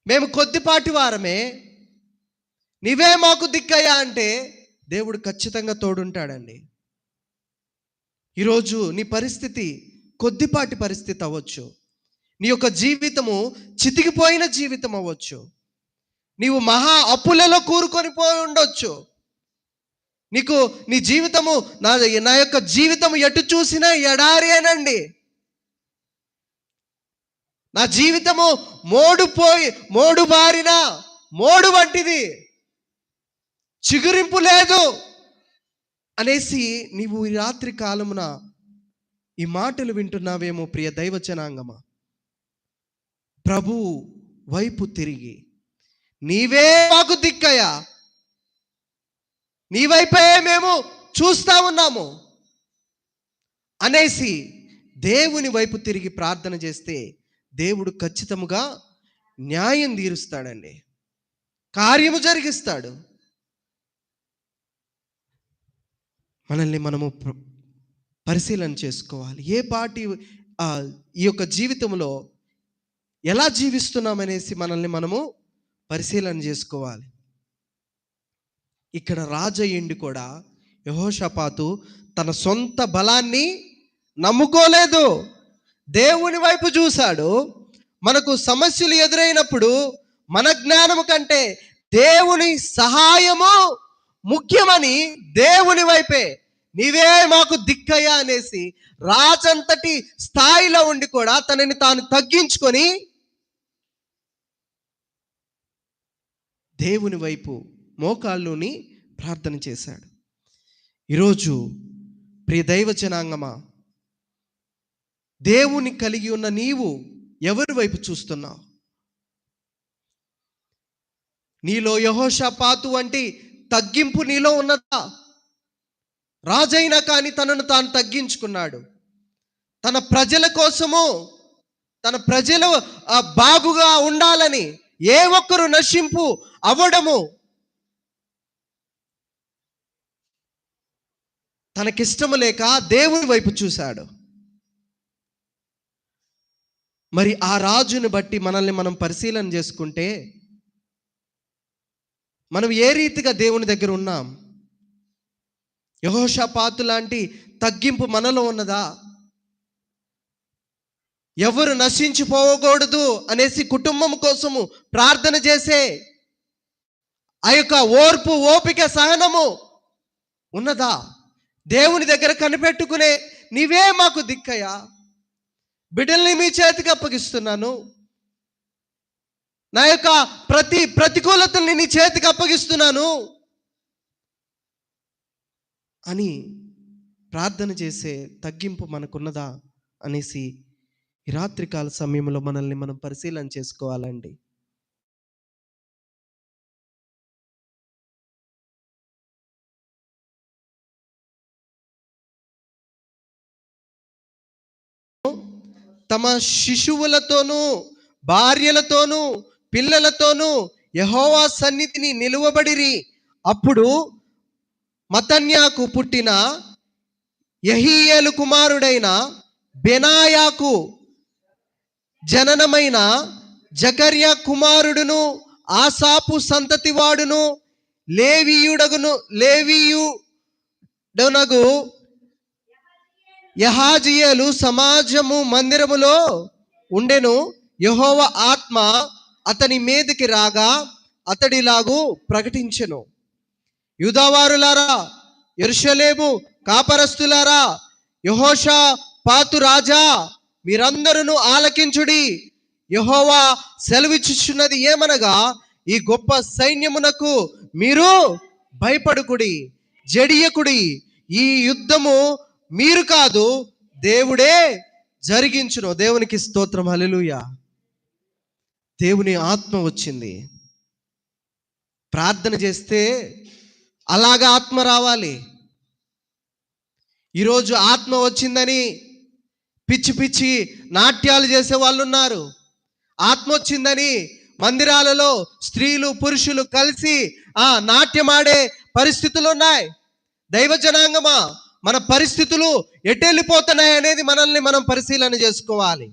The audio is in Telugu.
మేము కొద్దిపాటి వారమే, నీవే మాకు దిక్కయ్యా అంటే దేవుడు ఖచ్చితంగా తోడుంటాడండి. ఈరోజు నీ పరిస్థితి కొద్దిపాటి పరిస్థితి అవ్వచ్చు, నీ యొక్క జీవితము చితికిపోయిన జీవితం అవ్వచ్చు, నీవు మహా అప్పులలో కూరుకొని పోయి ఉండొచ్చు. నీ జీవితము నా యొక్క జీవితం ఎటు చూసినా ఎడారి అనండి. నా జీవితము మోడు బారిన మోడు వంటిది, చిగురింపు లేదు అనేసి నీవు ఈ రాత్రి కాలమున ఈ మాటలు వింటున్నావేమో ప్రియ దైవ జనాంగమా. ప్రభు వైపు తిరిగి నీవే మాకు దిక్కయ్యా, నీ వైపే మేము చూస్తా ఉన్నాము అనేసి దేవుని వైపు తిరిగి ప్రార్థన చేస్తే దేవుడు ఖచ్చితముగా న్యాయం తీరుస్తాడండి, కార్యము జరిగిస్తాడు. మనల్ని మనము పరిశీలన చేసుకోవాలి. ఏ పాటి ఈ యొక్క జీవితంలో ఎలా జీవిస్తున్నామనేసి మనల్ని మనము పరిశీలన చేసుకోవాలి. ఇక్కడ రాజయ్యుండి కూడా యెహోషాపాతు తన సొంత బలాన్ని నమ్ముకోలేదు, దేవుని వైపు చూశాడు. మనకు సమస్యలు ఎదురైనప్పుడు మన జ్ఞానము కంటే దేవుని సహాయము ముఖ్యమని దేవుని వైపే నీవే మాకు దిక్కయ్యా అనేసి రాజంతటి స్థాయిలో ఉండి కూడా తనని తాను తగ్గించుకొని దేవుని వైపు మోకాళ్ళుని ప్రార్థన చేశాడు. ఈరోజు ప్రియ దైవ జనాంగమా, దేవుని కలిగి ఉన్న నీవు ఎవరి వైపు చూస్తున్నావు? నీలో యెహోషాపాతు వంటి తగ్గింపు నీలో ఉన్నదా? రాజైనా కానీ తనను తాను తగ్గించుకున్నాడు. తన ప్రజల కోసము, తన ప్రజలు బాగుగా ఉండాలని, ఏ ఒక్కరు నశింపు అవ్వడము తనకిష్టము లేక దేవుని వైపు చూశాడు. మరి ఆ రాజుని బట్టి మనల్ని మనం పరిశీలన చేసుకుంటే మనం ఏ రీతిగా దేవుని దగ్గర ఉన్నాం? యెహోషాపాతు లాంటి తగ్గింపు మనలో ఉన్నదా? ఎవరు నశించిపోకూడదు అనేసి కుటుంబం కోసము ప్రార్థన చేసే ఆ యొక్క ఓర్పు, ఓపిక, సహనము ఉన్నదా? దేవుని దగ్గర కనిపెట్టుకునే నీవే మాకు దిక్కయ్యా, బిడ్డల్ని మీ చేతికి అప్పగిస్తున్నాను, నా యొక్క ప్రతికూలతల్ని నీ చేతికి అప్పగిస్తున్నాను అని ప్రార్థన చేసే తగ్గింపు మనకున్నదా అనేసి ఈ రాత్రికాల సమయంలో మనల్ని మనం పరిశీలన చేసుకోవాలండి. తమ శిశువులతోనూ, భార్యలతోనూ, పిల్లలతోనూ యెహోవా సన్నిధిని నిలువబడిరి. అప్పుడు మతన్యాకు పుట్టిన యెహీయేలు కుమారుడైన బెనాయాకు జననమైన జకర్యా కుమారుడును, ఆసాపు సంతతి వాడును, లేవీయుడనగు యహాజియేలు సమాజము మందిరములో ఉండెను. యెహోవా ఆత్మ అతని మీదకి రాగా అతడిలాగు ప్రకటించెను, యూదావారులారా, యెరూషలేము కాపరస్తులారా, యెహోషాపాతు రాజా, మీరందరూ ఆలకించుడి. యెహోవా సెలవిచ్చుచున్నది ఏమనగా, ఈ గొప్ప సైన్యమునకు మీరు భయపడుకుడి, జడియకుడి. ఈ యుద్ధము మీరు కాదు, దేవుడే జరిగించును. దేవునికి స్తోత్రం, హల్లెలూయా. దేవుని ఆత్మ వచ్చింది. ప్రార్థన చేస్తే అలాగా ఆత్మ రావాలి. ఈరోజు ఆత్మ వచ్చిందని పిచ్చి పిచ్చి నాట్యాలు చేసే వాళ్ళు ఉన్నారు. ఆత్మ వచ్చిందని మందిరాలలో స్త్రీలు పురుషులు కలిసి నాట్యమాడే పరిస్థితులు ఉన్నాయి. దైవ జనాంగమా, మన పరిస్థితులు ఎటెళ్ళిపోతున్నాయి అనేది మనల్ని మనం పరిశీలన చేసుకోవాలి.